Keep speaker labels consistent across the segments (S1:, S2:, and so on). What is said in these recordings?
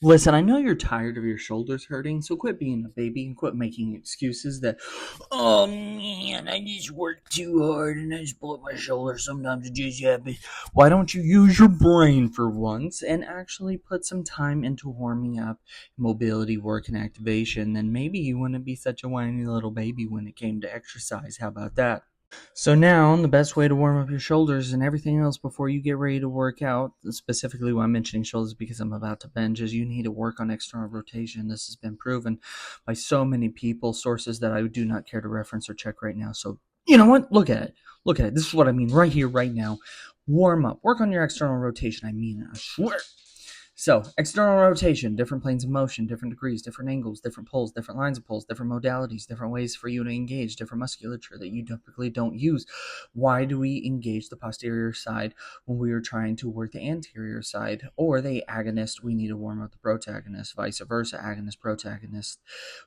S1: Listen, I know you're tired of your shoulders hurting, so quit being a baby and quit making excuses that, oh man, I just work too hard and I just pull up my shoulder. Sometimes it just happens. Why don't you use your brain for once and actually put some time into warming up, mobility, work, and activation? Then maybe you wouldn't be such a whiny little baby when it came to exercise. How about that? So now the best way to warm up your shoulders and everything else before you get ready to work out, specifically why I'm mentioning shoulders because I'm about to bench, is you need to work on external rotation. This has been proven by so many people, sources that I do not care to reference or check right now. So you know what? Look at it. Look at it. This is what I mean right here, right now. Warm up. Work on your external rotation. I mean it. I swear. So, external rotation, different planes of motion, different degrees, different angles, different pulls, different lines of pulls, different modalities, different ways for you to engage, different musculature that you typically don't use. Why do we engage the posterior side when we are trying to work the anterior side? Or the agonist, we need to warm up the protagonist, vice versa, agonist, protagonist.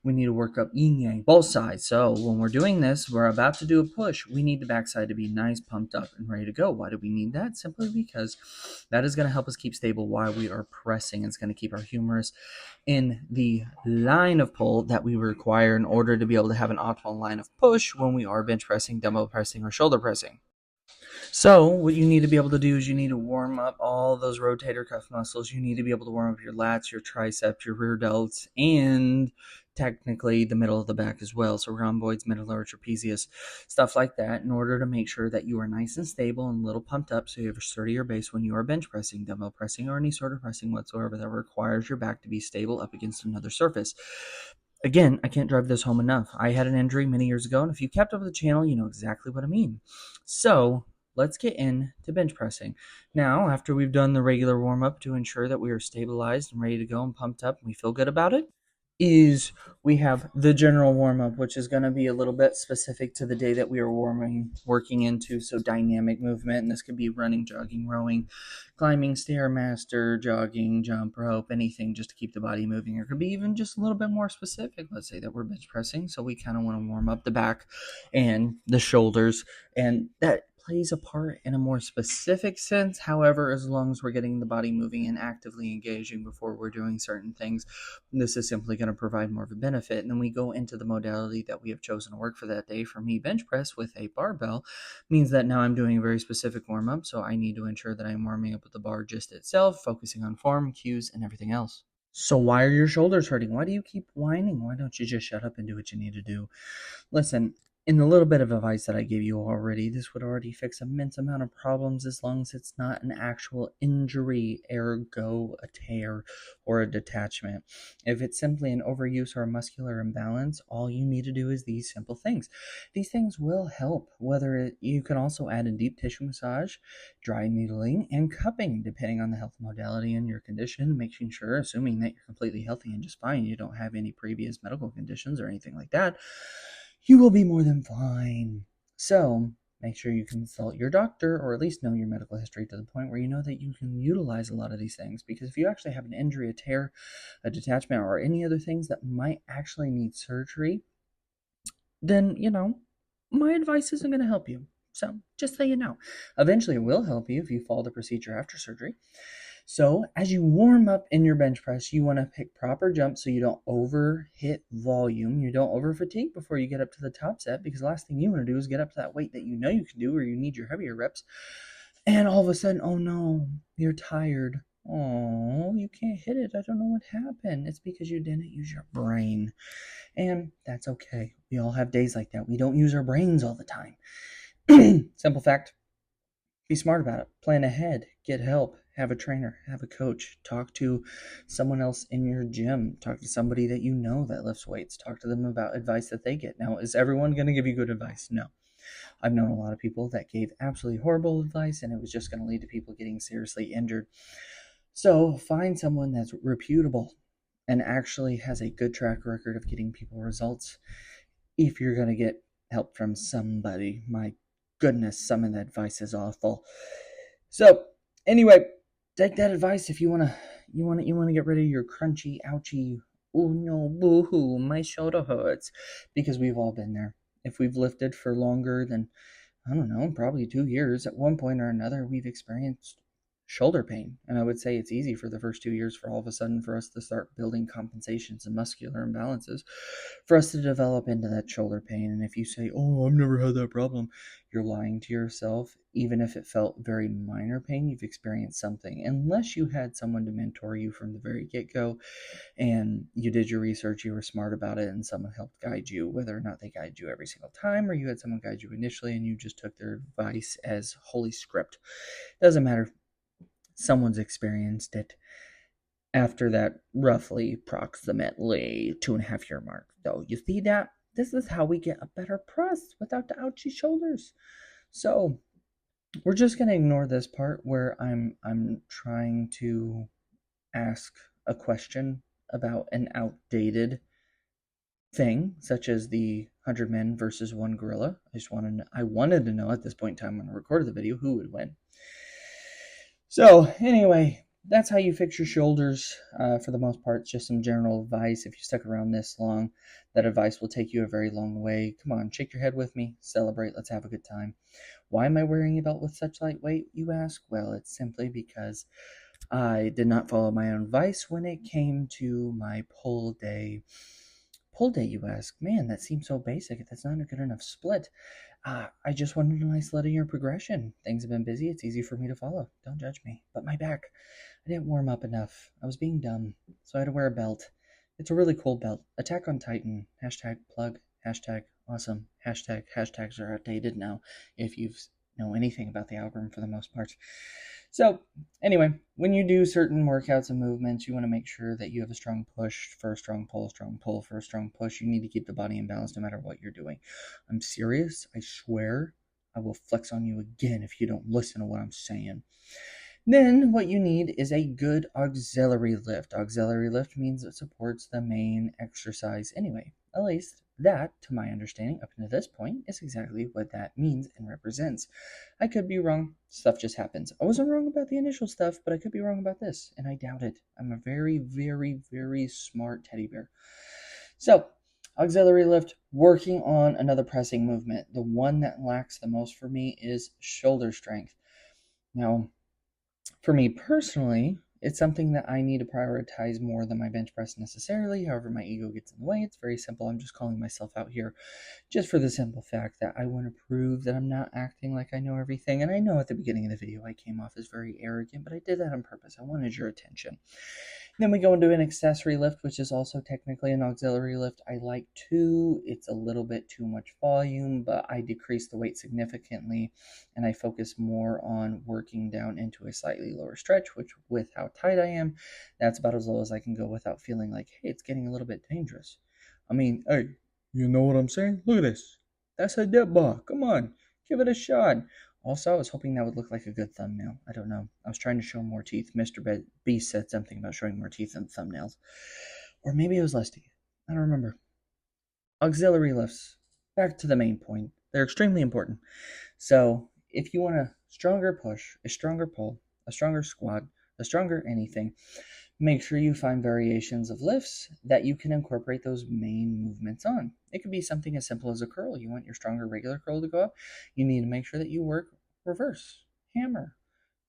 S1: We need to work up yin yang, both sides. So, when we're doing this, we're about to do a push. We need the backside to be nice, pumped up, and ready to go. Why do we need that? Simply because that is going to help us keep stable while we are pressing. It's going to keep our humerus in the line of pull that we require in order to be able to have an optimal line of push when we are bench pressing, dumbbell pressing, or shoulder pressing. So what you need to be able to do is you need to warm up all those rotator cuff muscles. You need to be able to warm up your lats, your triceps, your rear delts, and technically the middle of the back as well. So rhomboids, middle lower trapezius, stuff like that, in order to make sure that you are nice and stable and a little pumped up so you have a sturdier base when you are bench pressing, dumbbell pressing, or any sort of pressing whatsoever that requires your back to be stable up against another surface. Again, I can't drive this home enough. I had an injury many years ago, and if you kept up with the channel, you know exactly what I mean. So let's get into bench pressing. Now, after we've done the regular warm up to ensure that we are stabilized and ready to go and pumped up and we feel good about it, is we have the general warm up, which is going to be a little bit specific to the day that we are working into. So dynamic movement, and this could be running, jogging, rowing, climbing, stairmaster, jogging, jump rope, anything just to keep the body moving. Or it could be even just a little bit more specific. Let's say that we're bench pressing, so we kind of want to warm up the back and the shoulders, and that plays a part in a more specific sense. However, as long as we're getting the body moving and actively engaging before we're doing certain things, this is simply going to provide more of a benefit. And then we go into the modality that we have chosen to work for that day. For me, bench press with a barbell means that now I'm doing a very specific warm up. So I need to ensure that I'm warming up with the bar just itself, focusing on form, cues, and everything else. So why are your shoulders hurting? Why do you keep whining? Why don't you just shut up and do what you need to do? Listen, in the little bit of advice that I gave you already, this would already fix an immense amount of problems as long as it's not an actual injury, ergo a tear or a detachment. If it's simply an overuse or a muscular imbalance, all you need to do is these simple things. These things will help, you can also add in deep tissue massage, dry needling, and cupping, depending on the health modality and your condition, making sure, assuming that you're completely healthy and just fine, you don't have any previous medical conditions or anything like that, you will be more than fine. So make sure you consult your doctor or at least know your medical history to the point where you know that you can utilize a lot of these things. Because if you actually have an injury, a tear, a detachment, or any other things that might actually need surgery, then, my advice isn't going to help you. So just so you know, eventually it will help you if you follow the procedure after surgery. So as you warm up in your bench press, you want to pick proper jumps so you don't over hit volume. You don't over fatigue before you get up to the top set, because the last thing you want to do is get up to that weight that you know you can do or you need your heavier reps. And all of a sudden, oh no, you're tired. Oh, you can't hit it. I don't know what happened. It's because you didn't use your brain. And that's okay. We all have days like that. We don't use our brains all the time. Simple fact. Be smart about it. Plan ahead. Get help. Have a trainer. Have a coach. Talk to someone else in your gym. Talk to somebody that you know that lifts weights. Talk to them about advice that they get. Now, is everyone going to give you good advice? No. I've known a lot of people that gave absolutely horrible advice, and it was just going to lead to people getting seriously injured. So find someone that's reputable and actually has a good track record of getting people results. If you're going to get help from somebody, my goodness, some of that advice is awful. So anyway, take that advice if you want to get rid of your crunchy, ouchy, oh no, boo-hoo, my shoulder hurts, because we've all been there. If we've lifted for longer than, I don't know, probably 2 years, at one point or another, we've experienced shoulder pain. And I would say it's easy for the first 2 years for all of a sudden for us to start building compensations and muscular imbalances for us to develop into that shoulder pain. And if you say, oh, I've never had that problem, you're lying to yourself. Even if it felt very minor pain, you've experienced something. Unless you had someone to mentor you from the very get-go and you did your research, you were smart about it, and someone helped guide you, whether or not they guide you every single time or you had someone guide you initially and you just took their advice as holy script. Doesn't matter. Someone's experienced it after that roughly approximately 2.5 year mark. So you see that? This is how we get a better press without the ouchy shoulders. So we're just going to ignore this part where I'm trying to ask a question about an outdated thing, such as the 100 men versus one gorilla. I wanted to know at this point in time when I recorded the video who would win. So anyway, that's how you fix your shoulders. For the most part, it's just some general advice. If you stuck around this long, that advice will take you a very long way. Come on, shake your head with me, celebrate, let's have a good time. Why am I wearing a belt with such light weight, you ask? Well, it's simply because I did not follow my own advice when it came to my pull day. Pull day, you ask? Man, that seems so basic. That's not a good enough split. I just wanted a nice linear progression. Things have been busy. It's easy for me to follow. Don't judge me. But my back, I didn't warm up enough. I was being dumb, so I had to wear a belt. It's a really cool belt. Attack on Titan. Hashtag plug. Hashtag awesome. Hashtag hashtags are outdated now, if you know anything about the algorithm for the most part. So anyway, when you do certain workouts and movements, you want to make sure that you have a strong push for a strong pull for a strong push. You need to keep the body in balance no matter what you're doing. I'm serious. I swear I will flex on you again if you don't listen to what I'm saying. Then what you need is a good auxiliary lift. Auxiliary lift means it supports the main exercise anyway. At least that, to my understanding, up to this point, is exactly what that means and represents. I could be wrong. Stuff just happens. I wasn't wrong about the initial stuff, but I could be wrong about this, and I doubt it. I'm a very, very, very smart teddy bear. So, auxiliary lift, working on another pressing movement. The one that lacks the most for me is shoulder strength. Now, for me personally, it's something that I need to prioritize more than my bench press necessarily. However, my ego gets in the way. It's very simple. I'm just calling myself out here just for the simple fact that I want to prove that I'm not acting like I know everything. And I know at the beginning of the video I came off as very arrogant, but I did that on purpose. I wanted your attention. Then we go into an accessory lift, which is also technically an auxiliary lift. I like to. It's a little bit too much volume, but I decrease the weight significantly, and I focus more on working down into a slightly lower stretch, which with how tight I am, that's about as low as I can go without feeling like, hey, it's getting a little bit dangerous. I mean, hey, you know what I'm saying? Look at this. That's a dip bar. Come on, give it a shot. Also, I was hoping that would look like a good thumbnail. I don't know. I was trying to show more teeth. Mr. Beast said something about showing more teeth in thumbnails. Or maybe it was less teeth. I don't remember. Auxiliary lifts. Back to the main point. They're extremely important. So, if you want a stronger push, a stronger pull, a stronger squat, a stronger anything, make sure you find variations of lifts that you can incorporate those main movements on. It could be something as simple as a curl. You want your stronger regular curl to go up, you need to make sure that you work reverse, hammer.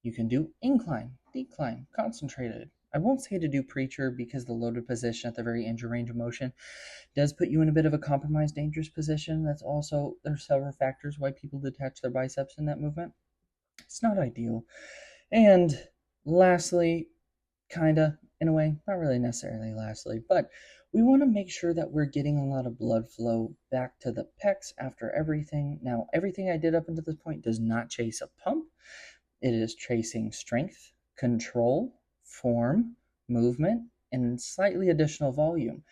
S1: You can do incline, decline, concentrated. I won't say to do preacher because the loaded position at the very end of range of motion does put you in a bit of a compromised, dangerous position. There's several factors why people detach their biceps in that movement. It's not ideal. And lastly, kinda, in a way, not really necessarily lastly, but we want to make sure that we're getting a lot of blood flow back to the pecs after everything. Now, everything I did up until this point does not chase a pump. It is chasing strength, control, form, movement, and slightly additional volume.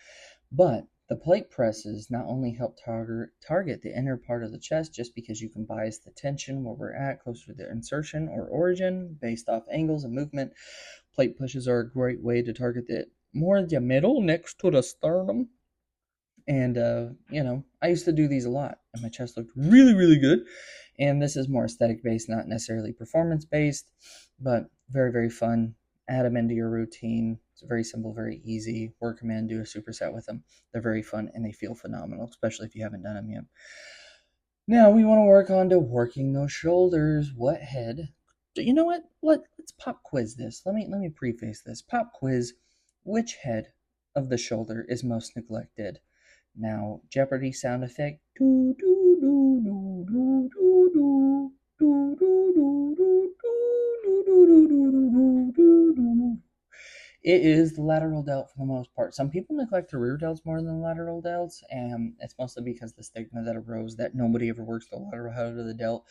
S1: But the plate presses not only help target the inner part of the chest just because you can bias the tension where we're at closer to the insertion or origin based off angles and movement. Plate pushes are a great way to target it more in the middle next to the sternum. And, I used to do these a lot and my chest looked really, really good. And this is more aesthetic based, not necessarily performance based, but very, very fun. Add them into your routine. It's very simple, very easy. Work them in, do a superset with them. They're very fun and they feel phenomenal, especially if you haven't done them yet. Now we want to work on to working those shoulders. What head You know what? Let's pop quiz this. Let me preface this. Pop quiz. Which head of the shoulder is most neglected? Now, Jeopardy sound effect. Do do do do do do do do do do do do do do do do. It is the lateral delt for the most part. Some people neglect the rear delts more than the lateral delts, and it's mostly because the stigma that arose that nobody ever works the lateral head of the delt,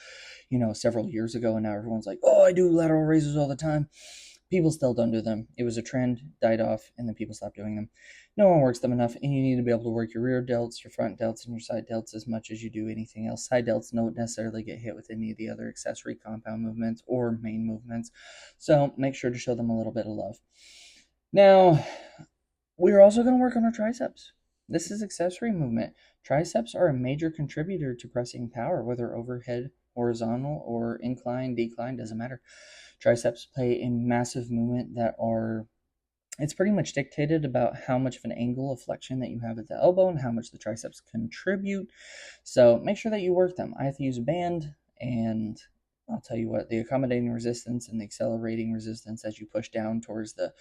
S1: several years ago, and now everyone's like, oh, I do lateral raises all the time. People still don't do them. It was a trend, died off, and then people stopped doing them. No one works them enough, and you need to be able to work your rear delts, your front delts, and your side delts as much as you do anything else. Side delts don't necessarily get hit with any of the other accessory compound movements or main movements, so make sure to show them a little bit of love. Now, we're also going to work on our triceps. This is accessory movement. Triceps are a major contributor to pressing power, whether overhead, horizontal, or incline, decline, doesn't matter. Triceps play a massive movement it's pretty much dictated about how much of an angle of flexion that you have at the elbow and how much the triceps contribute. So make sure that you work them. I have to use a band, and I'll tell you what, the accommodating resistance and the accelerating resistance as you push down towards the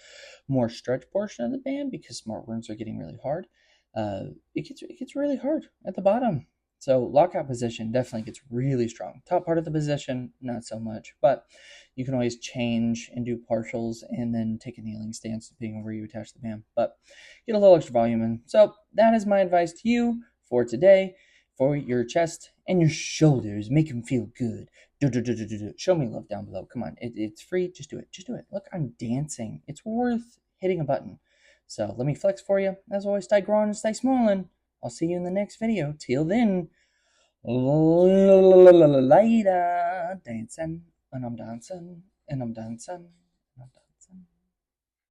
S1: more stretch portion of the band, because smart worms are getting really hard. It gets really hard at the bottom. So lockout position definitely gets really strong. Top part of the position, not so much, but you can always change and do partials and then take a kneeling stance depending on where you attach the band, but get a little extra volume in. So that is my advice to you for today. For your chest and your shoulders, make them feel good. Show me love down below. Come on, it's free. Just do it. Just do it. Look, I'm dancing. It's worth hitting a button. So let me flex for you. As always, stay growing and stay smalling. I'll see you in the next video. Till then, later. Dancing, and I'm dancing, and I'm dancing.